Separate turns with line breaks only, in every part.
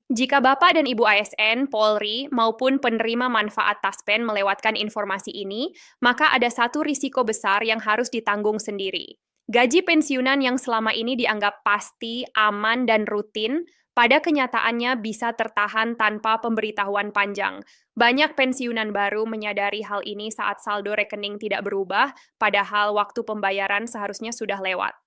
Jika Bapak dan Ibu ASN, Polri, maupun penerima manfaat Taspen melewatkan informasi ini, maka ada satu risiko besar yang harus ditanggung sendiri. Gaji pensiunan yang selama ini dianggap pasti, aman, dan rutin, pada kenyataannya bisa tertahan tanpa pemberitahuan panjang. Banyak pensiunan baru menyadari hal ini saat saldo rekening tidak berubah, padahal waktu pembayaran seharusnya sudah lewat.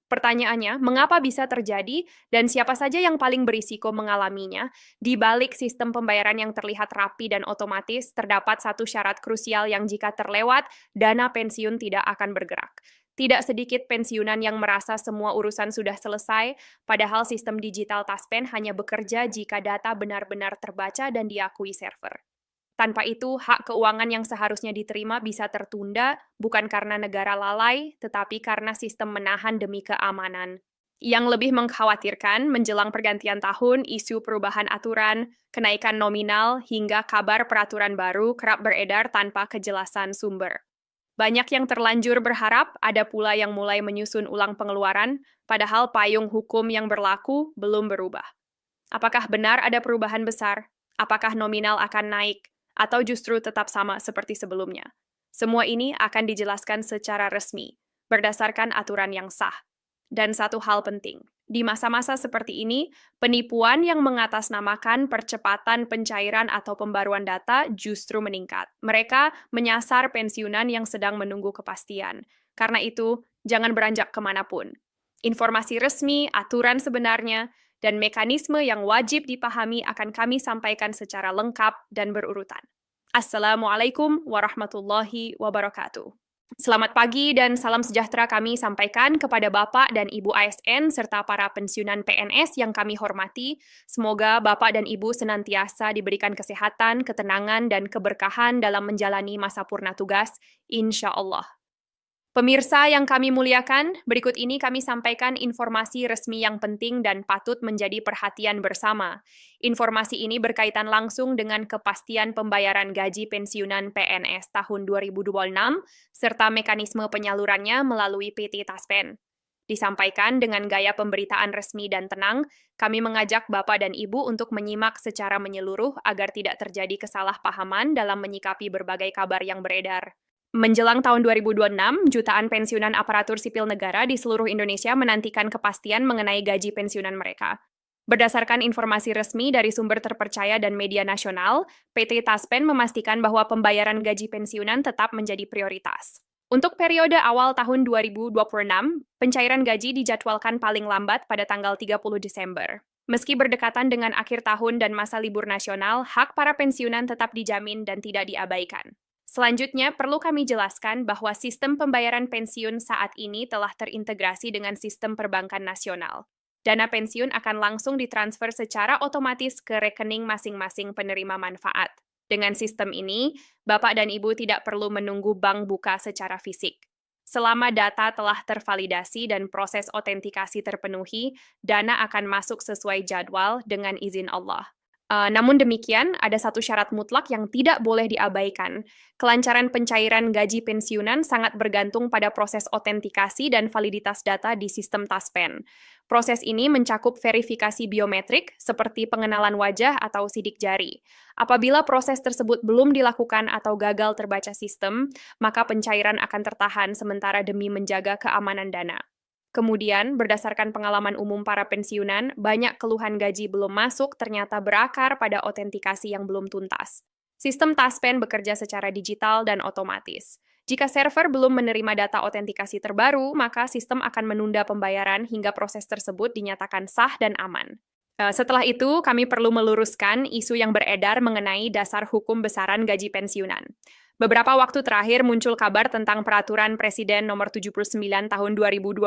Pertanyaannya, mengapa bisa terjadi dan siapa saja yang paling berisiko mengalaminya? Di balik sistem pembayaran yang terlihat rapi dan otomatis, terdapat satu syarat krusial yang jika terlewat, dana pensiun tidak akan bergerak. Tidak sedikit pensiunan yang merasa semua urusan sudah selesai, padahal sistem digital Taspen hanya bekerja jika data benar-benar terbaca dan diakui server. Tanpa itu, hak keuangan yang seharusnya diterima bisa tertunda, bukan karena negara lalai, tetapi karena sistem menahan demi keamanan. Yang lebih mengkhawatirkan, menjelang pergantian tahun, isu perubahan aturan, kenaikan nominal, hingga kabar peraturan baru kerap beredar tanpa kejelasan sumber. Banyak yang terlanjur berharap, ada pula yang mulai menyusun ulang pengeluaran, padahal payung hukum yang berlaku belum berubah. Apakah benar ada perubahan besar? Apakah nominal akan naik? Atau justru tetap sama seperti sebelumnya? Semua ini akan dijelaskan secara resmi, berdasarkan aturan yang sah. Dan satu hal penting, di masa-masa seperti ini, penipuan yang mengatasnamakan percepatan pencairan atau pembaruan data justru meningkat. Mereka menyasar pensiunan yang sedang menunggu kepastian. Karena itu, jangan beranjak kemanapun. Informasi resmi, aturan sebenarnya, dan mekanisme yang wajib dipahami akan kami sampaikan secara lengkap dan berurutan. Assalamualaikum warahmatullahi wabarakatuh. Selamat pagi dan salam sejahtera kami sampaikan kepada Bapak dan Ibu ASN serta para pensiunan PNS yang kami hormati. Semoga Bapak dan Ibu senantiasa diberikan kesehatan, ketenangan, dan keberkahan dalam menjalani masa purna tugas, insya Allah. Pemirsa yang kami muliakan, berikut ini kami sampaikan informasi resmi yang penting dan patut menjadi perhatian bersama. Informasi ini berkaitan langsung dengan kepastian pembayaran gaji pensiunan PNS tahun 2026, serta mekanisme penyalurannya melalui PT Taspen. Disampaikan dengan gaya pemberitaan resmi dan tenang, kami mengajak Bapak dan Ibu untuk menyimak secara menyeluruh agar tidak terjadi kesalahpahaman dalam menyikapi berbagai kabar yang beredar. Menjelang tahun 2026, jutaan pensiunan aparatur sipil negara di seluruh Indonesia menantikan kepastian mengenai gaji pensiunan mereka. Berdasarkan informasi resmi dari sumber terpercaya dan media nasional, PT Taspen memastikan bahwa pembayaran gaji pensiunan tetap menjadi prioritas. Untuk periode awal tahun 2026, pencairan gaji dijadwalkan paling lambat pada tanggal 30 Desember. Meski berdekatan dengan akhir tahun dan masa libur nasional, hak para pensiunan tetap dijamin dan tidak diabaikan. Selanjutnya, perlu kami jelaskan bahwa sistem pembayaran pensiun saat ini telah terintegrasi dengan sistem perbankan nasional. Dana pensiun akan langsung ditransfer secara otomatis ke rekening masing-masing penerima manfaat. Dengan sistem ini, Bapak dan Ibu tidak perlu menunggu bank buka secara fisik. Selama data telah tervalidasi dan proses otentikasi terpenuhi, dana akan masuk sesuai jadwal dengan izin Allah. Namun demikian, ada satu syarat mutlak yang tidak boleh diabaikan. Kelancaran pencairan gaji pensiunan sangat bergantung pada proses otentikasi dan validitas data di sistem Taspen. Proses ini mencakup verifikasi biometrik seperti pengenalan wajah atau sidik jari. Apabila proses tersebut belum dilakukan atau gagal terbaca sistem, maka pencairan akan tertahan sementara demi menjaga keamanan dana. Kemudian, berdasarkan pengalaman umum para pensiunan, banyak keluhan gaji belum masuk ternyata berakar pada otentikasi yang belum tuntas. Sistem Taspen bekerja secara digital dan otomatis. Jika server belum menerima data otentikasi terbaru, maka sistem akan menunda pembayaran hingga proses tersebut dinyatakan sah dan aman. Setelah itu, kami perlu meluruskan isu yang beredar mengenai dasar hukum besaran gaji pensiunan. Beberapa waktu terakhir muncul kabar tentang peraturan Presiden nomor 79 tahun 2025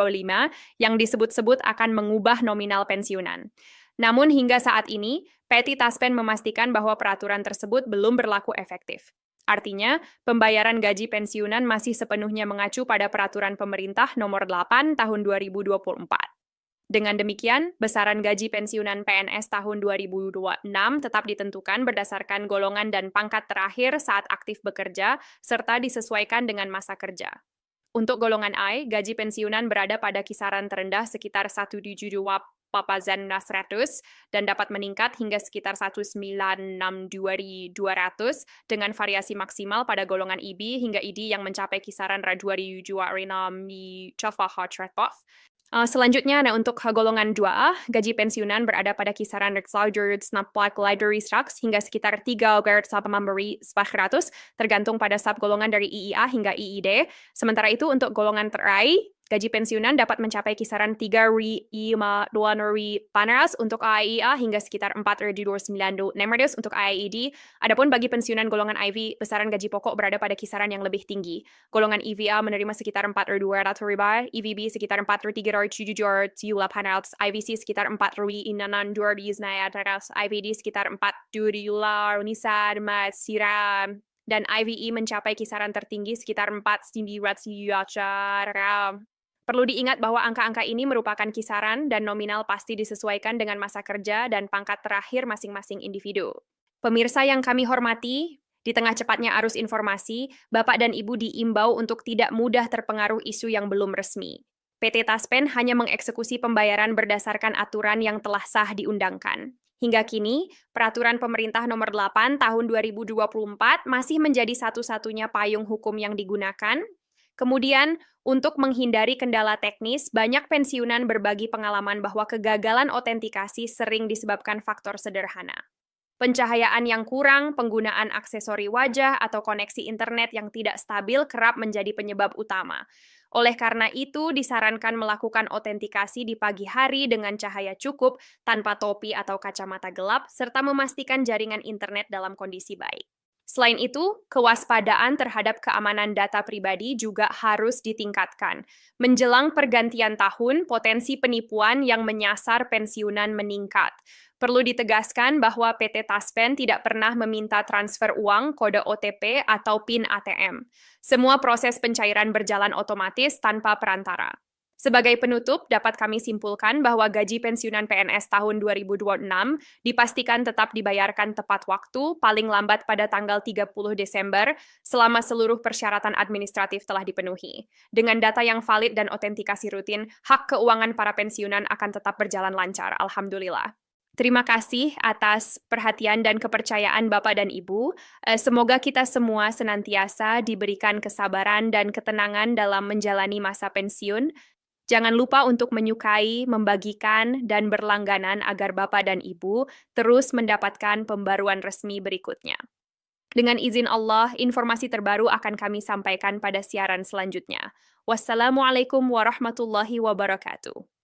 yang disebut-sebut akan mengubah nominal pensiunan. Namun hingga saat ini, PT Taspen memastikan bahwa peraturan tersebut belum berlaku efektif. Artinya, pembayaran gaji pensiunan masih sepenuhnya mengacu pada peraturan pemerintah nomor 8 tahun 2024. Dengan demikian, besaran gaji pensiunan PNS tahun 2026 tetap ditentukan berdasarkan golongan dan pangkat terakhir saat aktif bekerja, serta disesuaikan dengan masa kerja. Untuk golongan I, gaji pensiunan berada pada kisaran terendah sekitar 1,7 400 dan dapat meningkat hingga sekitar 196.200 dengan variasi maksimal pada golongan EB hingga ED yang mencapai kisaran 2.200 selanjutnya, untuk golongan 2A, gaji pensiunan berada pada kisaran hingga sekitar 3.400 tergantung pada subgolongan dari IIA hingga IID. Sementara itu, untuk golongan terai, gaji pensiunan dapat mencapai kisaran 3.500 untuk AIA hingga sekitar 4.296 untuk AID. Adapun bagi pensiunan golongan IV, besaran gaji pokok berada pada kisaran yang lebih tinggi. Golongan EVA menerima sekitar 4.200, EVB sekitar 4.378, IVC sekitar 4.600, IVD sekitar 4.000 dan IVE mencapai kisaran tertinggi sekitar 4.900. Perlu diingat bahwa angka-angka ini merupakan kisaran dan nominal pasti disesuaikan dengan masa kerja dan pangkat terakhir masing-masing individu. Pemirsa yang kami hormati, di tengah cepatnya arus informasi, Bapak dan Ibu diimbau untuk tidak mudah terpengaruh isu yang belum resmi. PT Taspen hanya mengeksekusi pembayaran berdasarkan aturan yang telah sah diundangkan. Hingga kini, Peraturan Pemerintah Nomor 8 Tahun 2024 masih menjadi satu-satunya payung hukum yang digunakan. Kemudian, untuk menghindari kendala teknis, banyak pensiunan berbagi pengalaman bahwa kegagalan otentikasi sering disebabkan faktor sederhana. Pencahayaan yang kurang, penggunaan aksesori wajah, atau koneksi internet yang tidak stabil kerap menjadi penyebab utama. Oleh karena itu, disarankan melakukan otentikasi di pagi hari dengan cahaya cukup, tanpa topi atau kacamata gelap, serta memastikan jaringan internet dalam kondisi baik. Selain itu, kewaspadaan terhadap keamanan data pribadi juga harus ditingkatkan. Menjelang pergantian tahun, potensi penipuan yang menyasar pensiunan meningkat. Perlu ditegaskan bahwa PT Taspen tidak pernah meminta transfer uang, kode OTP, atau PIN ATM. Semua proses pencairan berjalan otomatis tanpa perantara. Sebagai penutup, dapat kami simpulkan bahwa gaji pensiunan PNS tahun 2026 dipastikan tetap dibayarkan tepat waktu, paling lambat pada tanggal 30 Desember, selama seluruh persyaratan administratif telah dipenuhi. Dengan data yang valid dan otentikasi rutin, hak keuangan para pensiunan akan tetap berjalan lancar, alhamdulillah. Terima kasih atas perhatian dan kepercayaan Bapak dan Ibu. Semoga kita semua senantiasa diberikan kesabaran dan ketenangan dalam menjalani masa pensiun. Jangan lupa untuk menyukai, membagikan, dan berlangganan agar Bapak dan Ibu terus mendapatkan pembaruan resmi berikutnya. Dengan izin Allah, informasi terbaru akan kami sampaikan pada siaran selanjutnya. Wassalamualaikum warahmatullahi wabarakatuh.